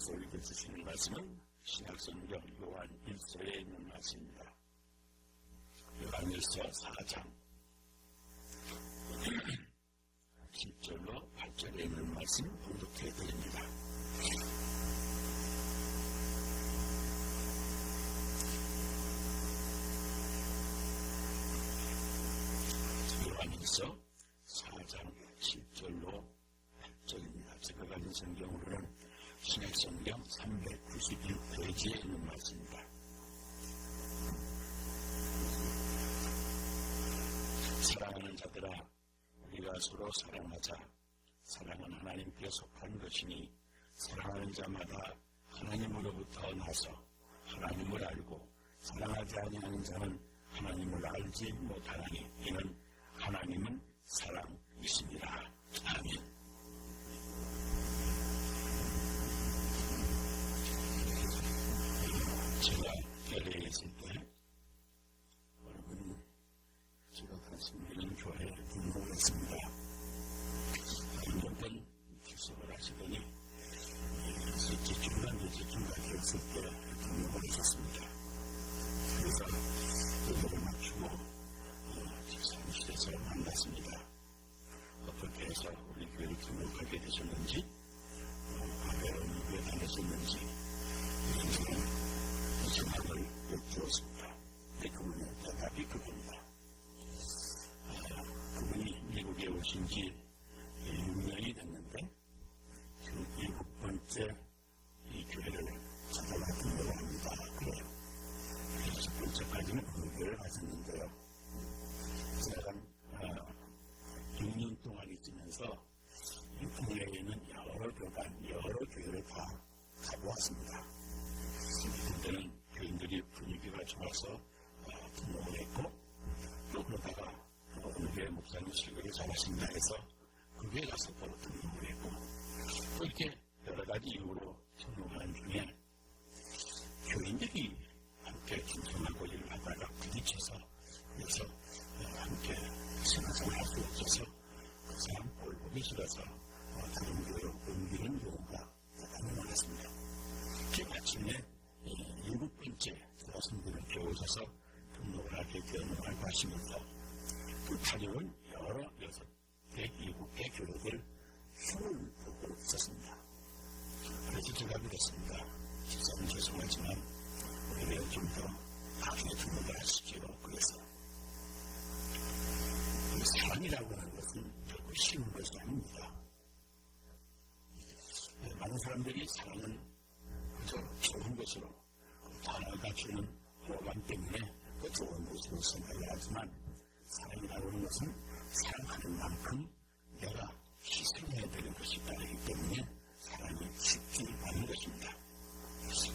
주님께서 우리에게 주시는 말씀은 신약성경 요한 1서에 있는 말씀입니다. 요한 1서 4장 10절로 8절에 있는 말씀 봉독해 드립니다. 요한 1서 4장 10절로 8절입니다. 제가 가진 성경으로는 신약성경 391페이지에 있는 말씀입니다. 사랑하는 자들아, 우리가 서로 사랑하자. 사랑은 하나님께 속한 것이니 사랑하는 자마다 하나님으로부터 나서 하나님을 알고 사랑하지 아니하는 자는 하나님을 알지 못하나니 이는 하나님은 사랑이시니라. 아멘. 제가 교회에 있을 때 여러분 제가 가르치는 교회에 등록을 했습니다. 몇번 출석을 하시더니 중간에 있을 때 등록을 하셨습니다. 그래서 교회를 맞추고 사무실에서 만났습니다. 어떻게 해서 우리 교회를 등록하게 되셨는지, 왜 다녔었는지 이런 생각을 여쭈었습니다. 그분의 대답이 그겁니다. 그분이 미국에 오신 지 6년이 됐는데 지금 7번째 이 교회를 찾아가 등록을 합니다. 그래요. 6번째까지는 그 교회를 가졌는데요. 제가 6년 동안 있으면서 이 국내에 있는 여러 교회를 다 가보았습니다. 그때는 교인들이 분위기가 좋아서 등록을 했고, 또 그러다가 어느 교회 목사님 설교를 잘하신다 해서 그 교회 가서 또 등록을 했고, 또 이렇게 여러 가지 이유로 등록하는 중에 교인들이 함께 김성하고 일을 하다가 부딪혀서, 그래서 함께 생활을 할 수 없어서 그 사람 꼴 보기 싫어서 다른 교회로 옮기는 경우가 대단히 많았습니다. 마침내 7번째 여성들을 배우셔서 등록을 하게 되었다고 하시면서 그 타령은 여러 6개, 7개 교회들 힘을 보고 있었습니다. 그래서 제가 그랬습니다. 집사는 죄송하지만 오히려 좀 더 나중에 등록을 하시지요. 그래서 사랑이라고 하는 것은 결코 쉬운 것이 아닙니다. 많은 사람들이 사랑은 그저 좋은 것으로, 단어가 주는 호감 때문에 그 좋은 것으로 생각을 하지만, 사랑이라고 하는 것은 사랑하는 만큼 내가 희생해야 되는 것이 따르기 때문에 사랑이 쉽지 않은 것입니다.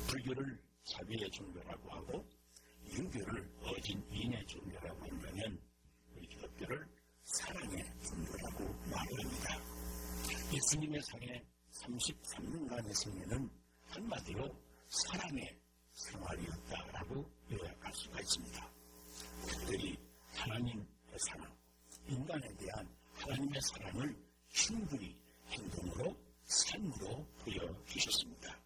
불교를 자비의 종교라고 하고 유교를 어진인의 종교라고 한다면 우리 기독교를 사랑의 종교라고 말을 합니다. 예수님의 상해 33년간의 생애는 한마디로 사랑의 생활이었다라고 요약할 수가 있습니다. 그들이 하나님의 사랑, 인간에 대한 하나님의 사랑을 충분히 행동으로, 삶으로 보여주셨습니다.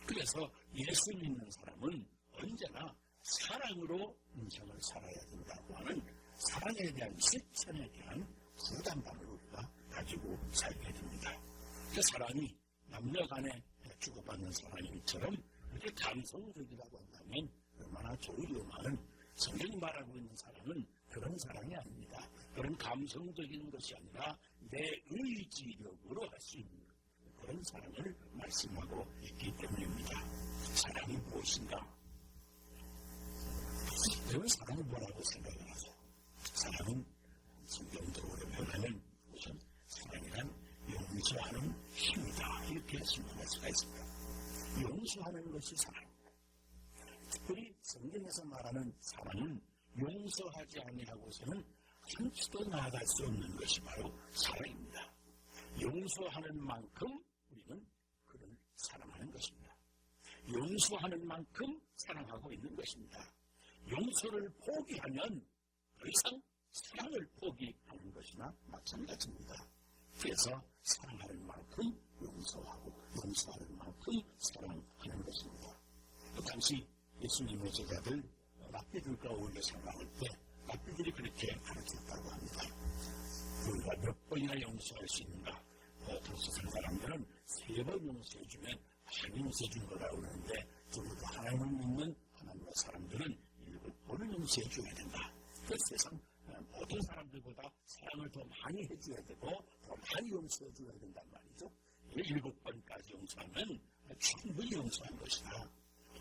그래서 예수 믿는 사람은 언제나 사랑으로 인생을 살아야 된다고 하는 사랑에 대한 실천에 대한 부담감을 우리가 가지고 살게 됩니다. 그 사랑이 남녀 간에 주고받는 사랑처럼 이렇게 감성적이라고 한다면 얼마나 좋으려마는, 성경이 말하고 있는 사랑은 그런 사랑이 아닙니다. 그런 감성적인 것이 아니라 내 의지력으로 할 수 있는 그런 사랑을 말씀하고 있기 때문입니다. 사랑이 무엇인가? 여러분, 사랑은 뭐라고 생각을 하세요? 사랑은 성경적으로 표현하면 우선 사랑이란 용서하는 힘이다, 이렇게 설명할 수가 있습니다. 용서하는 것이 사랑입니다. 특별히 성경에서 말하는 사랑은 용서하지 아니하고서는 한 치도 나아갈 수 없는 것이 바로 사랑입니다. 용서하는 만큼 우리는 그를 사랑하는 것입니다. 용서하는 만큼 사랑하고 있는 것입니다. 용서를 포기하면 더 이상 사랑을 포기하는 것이나 마찬가지입니다. 그래서 사랑하는 만큼 용서하고, 용서하는 만큼 사랑하는 것입니다. 또 당시 예수님의 제자들 랍비들 가운데 생각할 때 랍비들이 그렇게 가르쳤다고 합니다. 우리가 몇 번이나 용서할 수 있는가? 도시산 사람들은 3번 용서해주면 많이 용서해준 거라고 그러는데 적어도 하나님을 믿는 하나님의 사람들은 7번을 용서해줘야 된다. 그 세상 모든 사람들보다 사랑을 더 많이 해줘야 되고 더 많이 용서해줘야 된단 말이죠. 7번까지 용서하면 충분히 용서한 것이다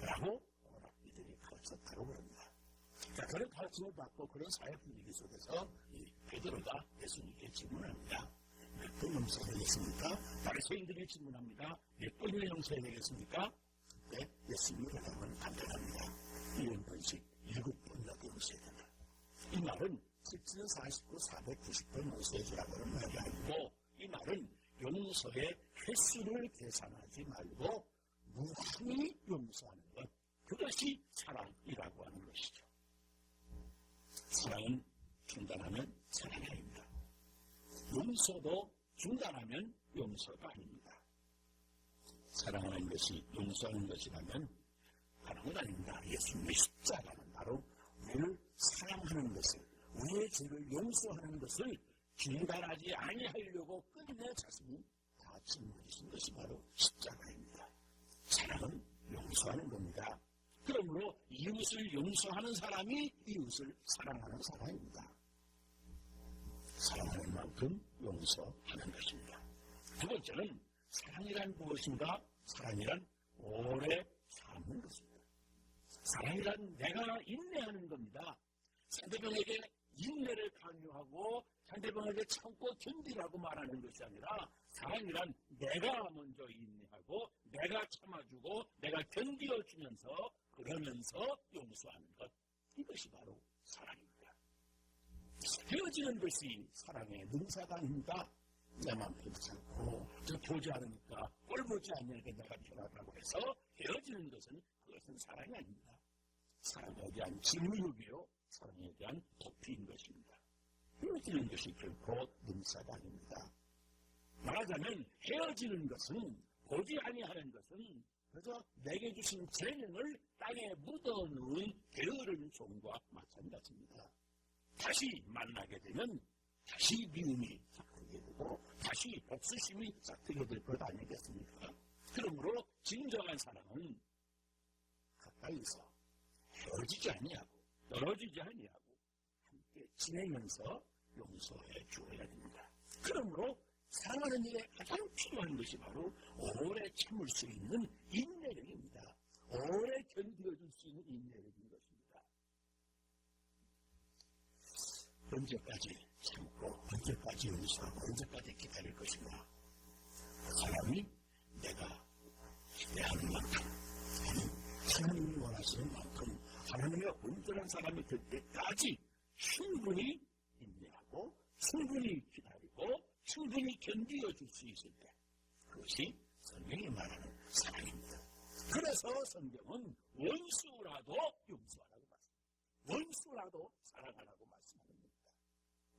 라고 랍비들이 가르쳤다고 그럽니다. 자, 그런 가르침을 받고 그런 사회 분위기 속에서 베드로가 예수님께 질문합니다. 몇 번 용서해야 되겠습니까? 바리새인들이 질문합니다. 몇 번이나 용서해야 되겠습니까? 네, 예수님의 대답은 간단합니다. 1번씩 7번이라도 용서해야 된다. 이 말은 실제는 49, 490번 용서해주라고 하는 말이 아니고 이 말은 용서의 횟수를 계산하지 말고 무한히 용서하는 것, 그것이 사랑이라고 하는 것이죠. 사랑은 중단하면 사랑이 아닙니다. 용서도 중단하면 용서가 아닙니다. 사랑하는 것이 용서하는 것이라면 사랑은 아닙니다. 예수님의 십자가는 바로 우리를 사랑하는 것을, 우리의 죄를 용서하는 것을 중단하지 아니하려고 끝내 자신이 다 짊어지신 것이 바로 십자가입니다. 사랑은 용서하는 겁니다. 그러므로 이웃을 용서하는 사람이 이웃을 사랑하는 사람입니다. 사랑하는 만큼 용서하는 것입니다. 두 번째는 사랑이란 무엇인가? 사랑이란 오래 참는 것입니다. 사랑이란 내가 인내하는 겁니다. 상대방에게 인내를 강요하고 상대방에게 참고 견디라고 말하는 것이 아니라 사랑이란 내가 먼저 인내하고 내가 참아주고 내가 견디어주면서 그러면서 용서하는 것, 이것이 바로 사랑입니다. 헤어지는 것이 사랑의 능사가 아닙니다. 내 맘 편치 않고 저 보지 않으니까 꼴 보지 않으니까 내가 편하다고 해서 헤어지는 것은 그것은 사랑이 아닙니다. 사랑에 대한 진의욕이요, 사랑에 대한 도피인 것입니다. 헤어지는 것이 결코 능사가 아닙니다. 말하자면 헤어지는 것은, 보지 아니하는 것은 그래서 내게 주신 재능을 땅에 묻어놓은 게으른 종과 마찬가지입니다. 다시 만나게 되면 다시 미움이 싹트게 되고 다시 복수심이 싹트게 될 것 아니겠습니까? 그러므로 진정한 사랑은 가까이서 헤어지지 아니하고 떨어지지 아니하고 함께 지내면서 용서해 주어야 됩니다. 그러므로 사랑하는 일에 가장 필요한 것이 바로 오래 참을 수 있는 인내력입니다. 오래 견뎌줄 수 있는 인내력인 것입니다. 언제까지 참고 언제까지 용서하고 언제까지 기다릴 것인가? 그 사람이 내가 기대하는 만큼, 하나님이 원하시는 만큼 하나님의 온전한 사람이 될 때까지 충분히 인내하고 충분히 기다리고 충분히 견디어줄 수 있을 때, 그것이 성경이 말하는 사랑입니다. 그래서 성경은 원수라도 용서하라고 말씀합니다. 원수라도 사랑하라고 말씀합니다.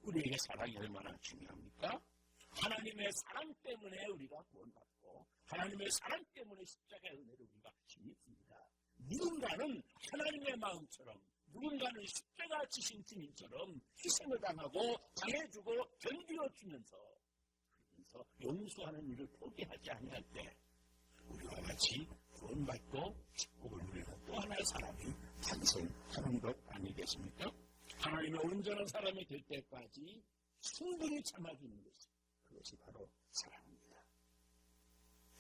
우리에게 사랑이 얼마나 중요합니까? 하나님의 사랑 때문에 우리가 구원받고 하나님의 사랑 때문에 십자가의 은혜를 우리가 힘입습니다. 누군가는 하나님의 마음처럼, 누군가는 십자가 지신 주님처럼 희생을 당하고 당해주고 견디어주면서 용서하는 일을 포기하지 아니할 때 우리와 같이 구원받고 축복을 누리는 또 하나의 사람이 탄생하는 것 아니겠습니까? 하나님의 온전한 사람이 될 때까지 충분히 참아주는 것이, 그것이 바로 사랑입니다.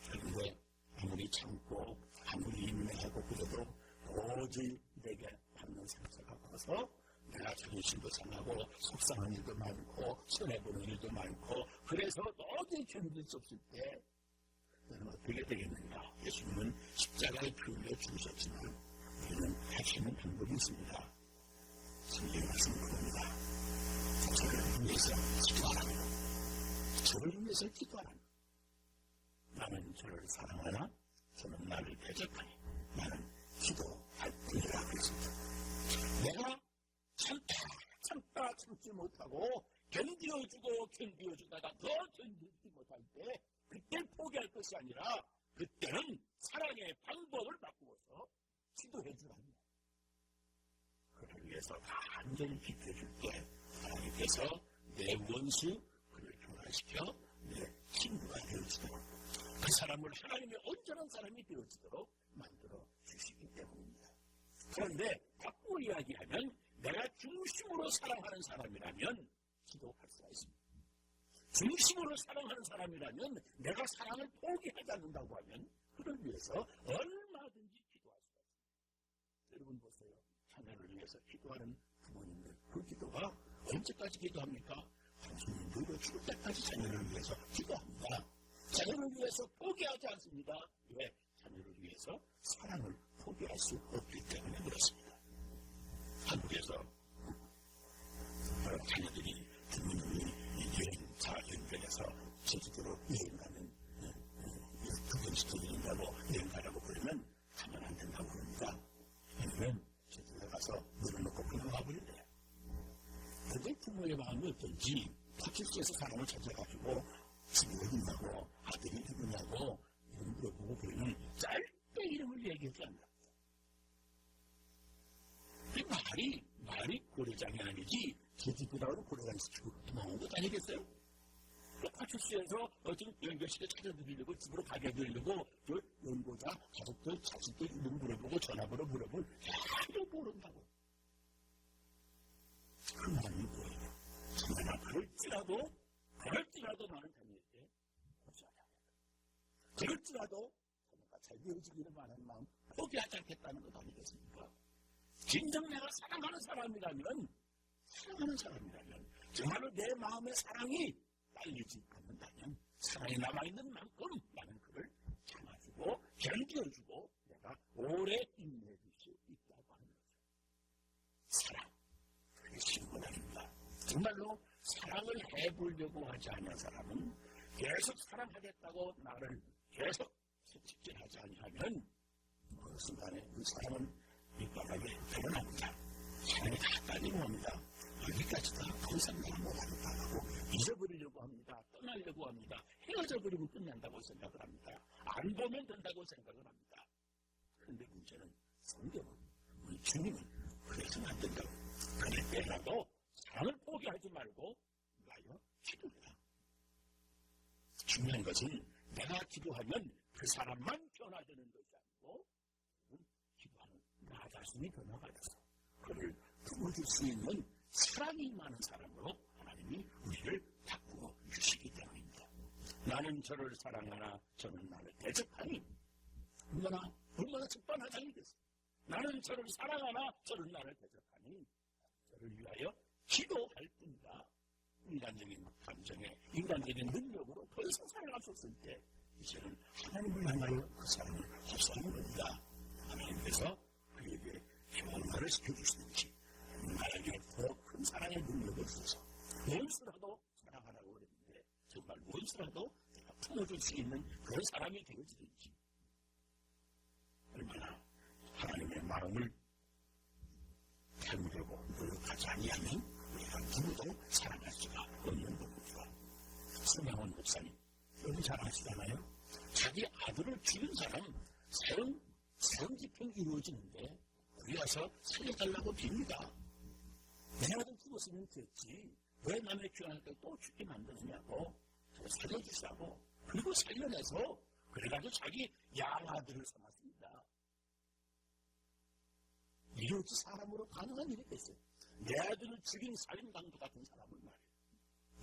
그런데 아무리 참고 아무리 인내하고 그래도 도저히 내게 받는 상처가 커서 내가 자존심도 상하고 속상한 일도 많고 손해보는 일도 많고 그래서 도저히 견딜 수 없을 때 그는 어떻게 되겠는가? 예수님은 십자가에 피 흘려 죽으셨지만 우리는 할 수 있는 방법이 있습니다. 성경의 말씀을 봅니다. 저를 위해서 기도하라. 저를 위해서 기도하라. 나는 저를 사랑하나 저는 나를 대적하니 나는 기도할 뿐이라 그랬습니다. 내가 참지 못하고 견디어주다가 더 견디지 못할 때 그때 포기할 것이 아니라 그때는 사랑의 방법을 바꾸어서 기도해 주라니. 그를 위해서 완전히 지켜줄 때 하나님께서 내 원수 그를 변화시켜 내 친구가 되어지도록 그 사람을 하나님의 온전한 사람이 되어지도록 만들어 주시기 때문입니다. 그런데 바꾸어 이야기하면 내가 중심으로 사랑하는 사람이라면 기도할 수가 있습니다. 중심으로 사랑하는 사람이라면 내가 사랑을 포기하지 않는다고 하면 그를 위해서 얼마든지 기도할 수가 있습니다. 여러분 보세요. 자녀를 위해서 기도하는 부모님들 그 기도가 언제까지 기도합니까? 당신이 늙어 죽을 때까지 자녀를 위해서 기도합니다. 자녀를 위해서 포기하지 않습니다. 왜? 자녀를 위해서 사랑을 포기할 수 없기 때문에 그렇습니다. 한국에서 자녀들이 부모님이 여행차 연결해서 제주도로 여행 가는 구경시켜준다고 여행 가라고 그러면 가면 안 된다고 그럽니다. 왜냐면 제주도에 가서 물어놓고 그냥 와버린대요. 그런데 부모의 마음이 어떤지 파출소에서 사람을 찾아가지고 집이 어딨냐고 아들이 누구냐고 이름 물어보고 그러면 짧게 이름을 얘기하지 않는다. 그 말이 고려장이 아니지 제주도라고 고려장 시키고 도망온 것 아니겠어요? 파출소에서 지금 연결시켜 찾아드리려고 집으로 가게 해드리려고 그 연고자 가족들 자식들 이름 물어보고 전화번호 물어볼 아무도 모른다고. 그 말이 뭐예요? 정말 그럴지라도 나는 자녀에게 포기하지 않겠다. 그럴지라도 자녀가 잘 되어지기를 바라는 마음 포기하지 않겠다는 것 아니겠습니까? 진정 내가 사랑하는 사람이라면 정말로 내 마음의 사랑이 딸리지 않는다면 사랑이 남아있는 만큼 나는 그를 참아주고 견뎌주고 내가 오래 인내해줄 수 있다고 하는 거죠. 사랑, 그게 쉬운 건 아닙니다. 정말로 사랑을 해보려고 하지 않는 사람은 계속 사랑하겠다고 나를 계속 직진하지 아니하면 어느 순간에 그 사람은 밑바닥에 드러납니다. 사랑이 다 딸리고 합니다. 여기까지다. 더 이상 내가 못하겠다 하고 잊어버리려고 합니다. 떠나려고 합니다. 헤어져 버리면 끝난다고 생각을 합니다. 안 보면 된다고 생각을 합니다. 그런데 문제는 성경은 우리 주님은 그래서는 안 된다고. 그럴 때라도 사랑을 포기하지 말고 나여 기도해라. 중요한 것은 내가 기도하면 그 사람만 변화되는 것이 아니고 기도하는 나 자신이 변화받아서 그를 품어줄 수 있는 사랑이 많은 사람으로 하나님이 우리를 바꾸어 주시기 때문입니다. 나는 저를 사랑하나 저는 나를 대적하니 얼마나 적반하장이겠어. 나는 저를 사랑하나 저는 나를 대적하니 저를 위하여 기도할 뿐이다. 인간적인 감정에 인간적인 능력으로 더 이상 사랑할 수 없을 때 이제는 하나님을 향하여 그 사랑을 호소하는 겁니다. 하나님께서 그에게 변화를 시켜주시는지 나에게 더 큰 사랑의 능력을 주셔서 원수라도 사랑하라고 그랬는데 정말 원수라도 내가 품어줄 수 있는 그런 사람이 되어지든지 얼마나 하나님의 마음을 배우려고 노력하지 아니하면 우리가 누구도 사랑할 수가 없는 겁니다. 손양원 목사님 여기 잘 아시잖아요. 자기 아들을 죽인 사람 사형 집행이 이루어지는데 거기 가서 살려달라고 빕니다. 내 아들 죽었으면 됐지. 왜 남의 귀환할 때 또 죽게 만드느냐고. 살려주시라고. 그리고 살려내서 그래가지고 자기 양아들을 삼았습니다. 이게 어찌 사람으로 가능한 일이겠어요. 내 아들을 죽인 살인강도 같은 사람을 말이에요.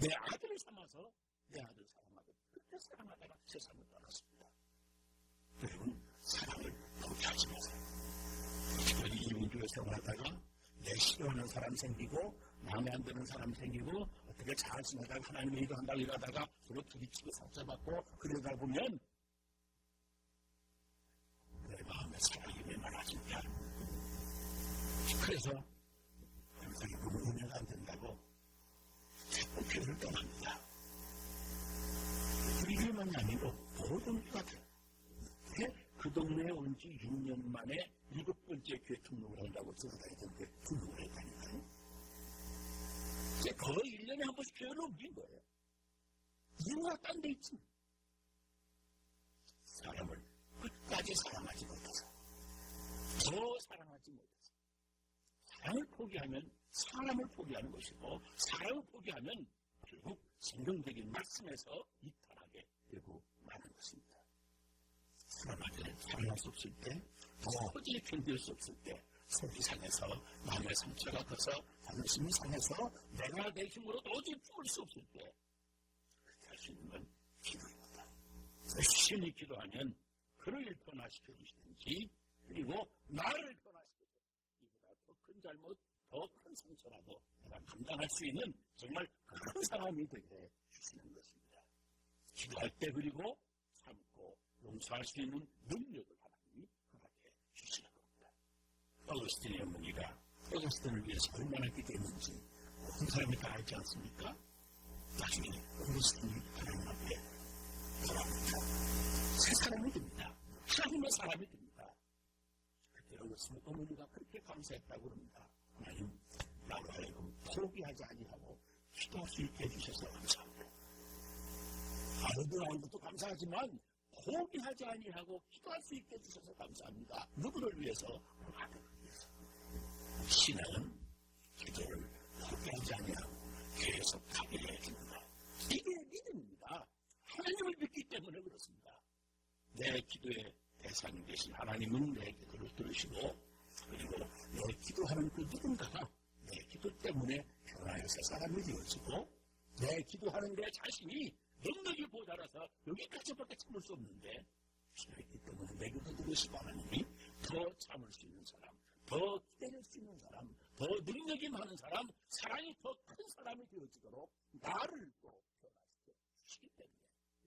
내 아들을 삼아서 내 아들 사랑하고 그렇게 사랑하다가 세상을 떠났습니다. 여러분 사랑을 포기하지 마세요. 특별히 이민교회 생활하다가 내 싫어하는 사람 생기고 마음에 안 드는 사람 생기고 어떻게 잘 지내다가 하나님의 일을 한다고 일하다가 서로 부딪히고 상처받고 그러다 보면 내 마음에 사랑이 왜 많아진다. 그래서 영상이 보면 은혜가 안 된다고 자꾸 교회를 떠납니다. 우리 교회만이 아니고 모든 교회가 그 동네에 온 지 6년 만에 7번째 교회 등록을 한다고 들어다니던데 등록을 했다니까요. 거의 1년에 한 번씩 교회를 옮긴 거예요. 이유가 딴 데 있지. 사람을 끝까지 사랑하지 포기하면 사람을 포기하는 것이고 사람을 포기하면 결국 성경적인 말씀에서 이탈하게 되고 마는 것입니다. 사람에게 사랑할 수 없을 때, 도저히 견딜 수 없을 때, 속이 상해서 마음의 상처가 커서 자존심이 상해서 내가 내 힘으로 도저히 풀 수 없을 때 그렇게 할 수 있는 건 기도입니다. 열심히 기도하면 그를 변화시켜 주시든지 그리고 나를 변화시켜 주시든지 이보다 더 큰 잘못, 더 큰 상처라도 내가 감당할 수 있는 정말 그런 사람이 되게 주시는 것입니다. 기도할 때 그리고 참고 용서할 수 있는 능력을 하나님이 허락해 주시는 겁니다. 어거스틴의 어머니가 어거스틴을 위해서 얼마나 기도했는지 모든 사람이 다 알지 않습니까? 나중에 어거스틴이 하나님 앞에 돌아옵니다. 새 사람이 됩니다. 하나님의 사람이 됩니다. 그때 어거스틴의 어머니가 그렇게 감사했다고 합니다. 하나님, 나로 하여금 포기하지 아니하고 기도할 수 있게 해주셔서 감사합니다. 아무도 것도 감사하지만 포기하지 아니하고 기도할 수 있게 해주셔서 감사합니다. 누구를 위해서? 하나님을 위해서. 신앙은 기도를 포기하지 아니하고 계속하게 해줍니다. 이게 믿음입니다. 하나님을 믿기 때문에 그렇습니다. 내 기도의 대상이 되신 하나님은 내 기도를 들으시고 그리고 내 기도하는 그 누군가가 내 기도 때문에 변화해서 사람이 되어지고 내 기도하는 내 자신이 능력이 모자라서 여기까지밖에 참을 수 없는데 기도했기 때문에 내 기도 들으시고 하나님이 더 참을 수 있는 사람, 더 기다릴 수 있는 사람, 더 능력이 많은 사람, 사랑이 더 큰 사람이 되어지도록 나를 또 변화시켜 주시기 때문에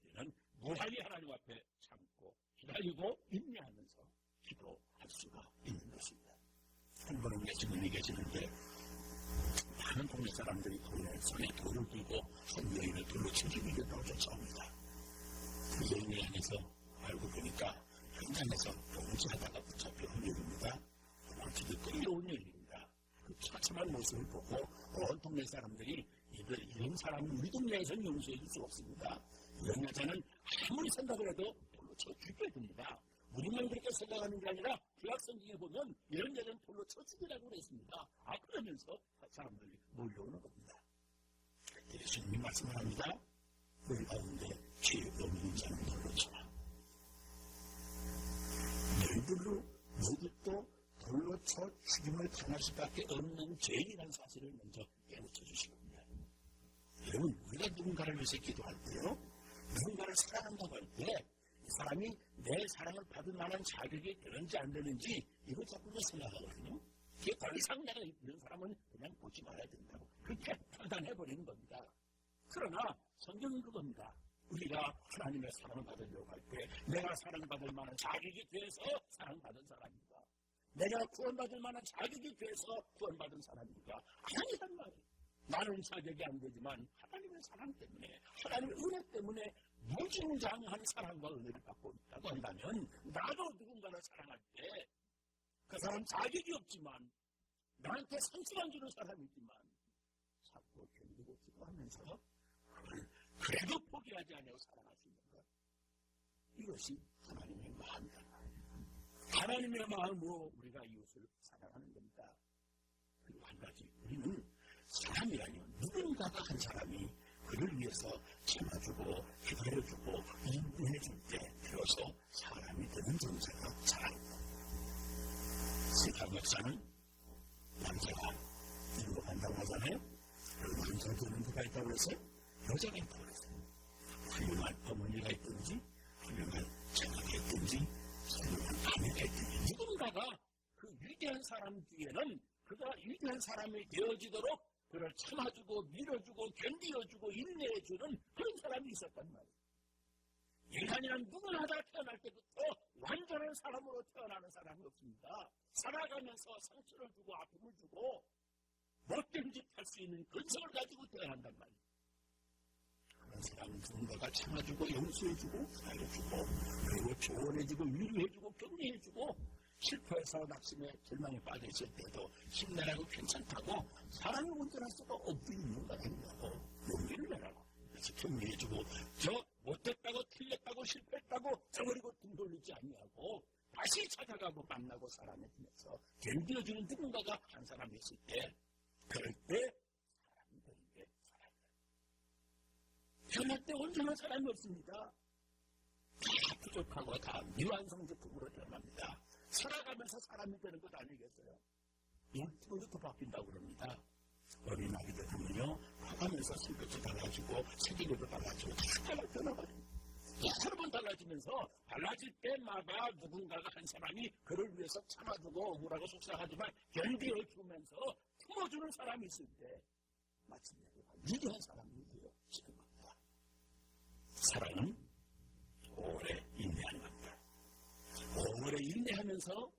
우리는 무한히 하나님 앞에 참고 기다리고 인내하면서 기도할 수가 있는 것입니다. 한 번은 예수님이 계시는데 많은 동네 사람들이 손에 돌을 들고 한 여인을 돌로 쳐죽이겠다고 쫓아옵니다. 그 여인을 향해서 알고 보니까 현장에서 동지하다가 붙잡혀온 여인입니다. 도망치듯 끌려온 여인입니다. 그 처참한 모습을 보고 온 동네 사람들이 이런 사람은 우리 동네에서는 용서해 줄 수 없습니다. 이런 여자는 아무리 생각을 해도 돌로 쳐 죽여야 됩니다. 우리만 그렇게 생각하는 게 아니라 구약성경에 보면 이런 여자는 돌로 쳐 죽이라고 그랬습니다. 그러면서 사람들이 몰려오는 겁니다. 예수님이 말씀을 합니다. 우리 가운데 죄 없는 자는 돌로 쳐라. 너희들로 모두 돌로 쳐 죽임을 당할 수밖에 없는 죄인이라는 사실을 먼저 깨우쳐 주신 겁니다. 여러분, 우리가 누군가를 위해서 기도할 때요, 누군가를 사랑한다고 할 때 이 사람이 내 사랑을 받을 만한 자격이 되는지 안 되는지 이거 자꾸 생각하거든요. 그게 더 이상 내가 이런 사람은 그냥 보지 말아야 된다고 그렇게 판단해버리는 겁니다. 그러나 성경은 그겁니다. 우리가 하나님의 사랑을 받으려고 할 때 내가 사랑받을 만한 자격이 돼서 사랑받은 사람입니다. 내가 구원받을 만한 자격이 돼서 구원받은 사람입니다. 아니란 말이에요. 나는 자격이 안 되지만 하나님의 사랑 때문에 하나님의 은혜 때문에 무진장한 사랑과 은혜를 받고 있다고 한다면 나도 누군가를 사랑할 때 그 사람 자격이 없지만 나한테 상처만 주는 사람이지만 자꾸 견디고 기도하면서 그걸 그래도 포기하지 않고 사랑할 수 있는 것, 이것이 하나님의 마음이다. 하나님의 마음으로 우리가 이웃을 사랑하는 겁니다. 그리고 한 가지, 우리는 사람이라뇨, 누군가가 한 사람이 그를 위해서 참아주고 기다려주고 인내해줄 때 비로소 사람이 되는 정세가 사랑입니다. 세상 역사는 남자가 일로 간다고 하잖아요. 남자 되는 누가 있다고 해서 여자가 있다고 했어요. 훌륭한 어머니가 있든지 훌륭한 자녀가 있든지 훌륭한 아내가 있든지 누군가가 그 위대한 사람 뒤에는 그가 위대한 사람이 되어지도록 그를 참아주고 밀어주고 견디어주고 인내해주는 그런 사람이 있었단 말이에요. 인간이란 누구나 다 태어날 때부터 완전한 사람으로 태어나는 사람이 없습니다. 살아가면서 상처를 주고 아픔을 주고 못된 짓 할 수 있는 근성을 가지고 태어난단 말이에요. 그런 사람은 누군가가 참아주고 용서해주고 기다려주고 그리고 조언해주고 위로해주고 격려해주고 실패해서 낙심에 절망에 빠져있을 때도 힘내라고 괜찮다고 사람이 운전할 수가 없는 거 아니냐고 용기를 내라고 그래서 격려해주고 저 못했다고 틀렸다고 실패했다고 저버리고 등 돌리지 아니하고 다시 찾아가고 만나고 살아내면서 견뎌주는 누군가가 한 사람이 있을 때 그럴 때 사람이 되는데 사람이 변할 때 온전한 사람이 없습니다. 다 부족하고 다 미완성제품으로 변합니다. 살아가면서 사람이 되는 것 아니겠어요? 인품부터 바뀐다고 그럽니다. 어린 아기들 보면요, 커가면서 성격도 달라지고 세계관도 달라지고 다 변화가요. 여러 번 달라지면서 달라질 때마다 누군가가 한 사람이 그를 위해서 참아주고 억울하고 속상하지만 견디어주면서 품어주는 사람이 있을 때 마침내 위대한 사람이 되어지는 겁니다. 사랑은 오래 인내하는 겁니다. 오래 인내하면서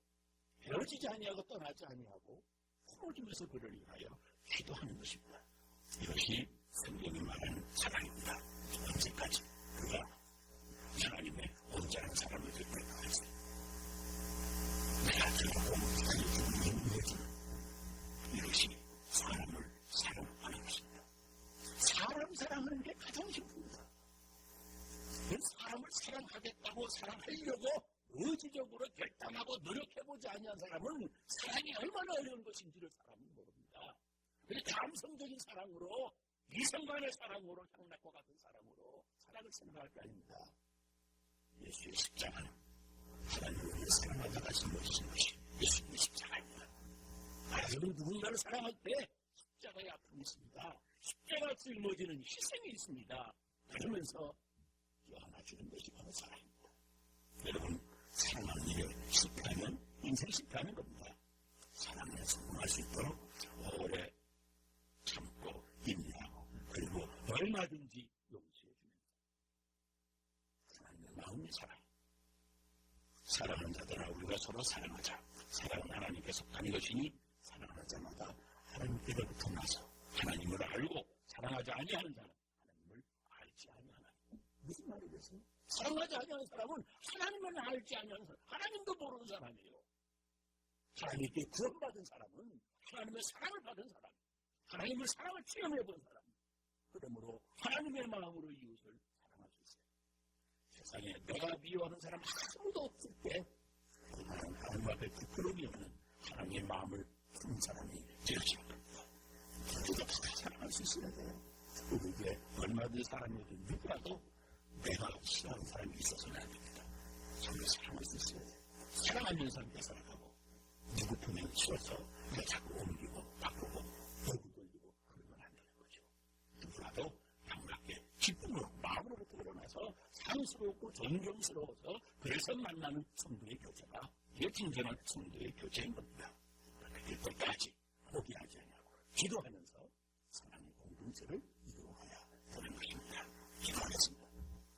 헤어지지 아니하고 떠나지 아니하고 품어주면서 그를 위하여 기도하는 것입니다. 이것이 성경이 말하는 사랑입니다. 언제까지 그가 하나님의 온전한 사람이 될 때까지 내가 들어보고 살려주는 인내지 이것이 사람을 사랑하는 것입니다. 사람 사랑하는 게 가장 힘듭니다. 사람을 사랑하겠다고 사랑하려고 의지적으로 결단하고 노력해보지 아니한 사람은 사랑이 얼마나 어려운 것인지를 사람은 모릅니다. 감성적인 사랑으로 이성간의 사랑으로 향락과 같은 사랑으로 사랑을 생각할 게 아닙니다. 예수의 십자가는 하나님을 위해 사랑하다 가신 것이 예수의 십자가입니다. 하나님은 누군가를 사랑할 때 십자가의 아픔이 있습니다. 십자가가 짊어지는 희생이 있습니다. 그러면서 안아주는 것이 바로 사랑입니다. 여러분, 사랑하는 일에 실패하면 인생 실패하는 겁니다. 사랑에 성공할 수 있도록 오래 참고 인내하고 그리고 얼마든지 용서해 줍니다. 하나님의 마음이 사랑. 사랑하는 자들아 우리가 서로 사랑하자. 사랑은 하나님께 속한 것이니 사랑하는 자마다 하나님께로부터 나서 하나님을 알고 사랑하지 아니하는 자는 하나님을 알지 아니하나니. 무슨 말이겠어요? 사랑하지 아니하는 사람은 하나님을 알지 아니하는 사람, 하나님도 모르는 사람이에요. 하나님께 구원받은 사람은 하나님의 사랑을 받은 사람, 하나님의 사랑을 체험해본 사람. 그러므로 하나님의 마음으로 이웃을 사랑할 수 있어요. 세상에 내가 미워하는 사람 아무도 없을 때 하나님 앞에 부끄러움이 없는 하나님의 마음을 푸는 사람이 되어지는 겁니다. 우리가 다 사랑할 수 있어야 돼요. 우리에게 얼마든지 사람이든 누구라도 내가 싫어하는 사람이 있어서는 안 됩니다. 서로 사랑할 수 있어야 돼요. 사랑하면서 함께 살아가고 누구 편에 싫어서 내가 자꾸 옮기고 바꾸고 얼굴 돌리고 그러면 안 되는 거죠. 누구라도 반갑게 기쁨으로 마음으로부터 일어나서 사랑스럽고 존경스러워서 그래서 만나는 성도의 교제가 이게 진정한 성도의 교제인 겁니다. 그렇게 끝까지 포기하지 않냐고 기도하면서 사랑의 공동체를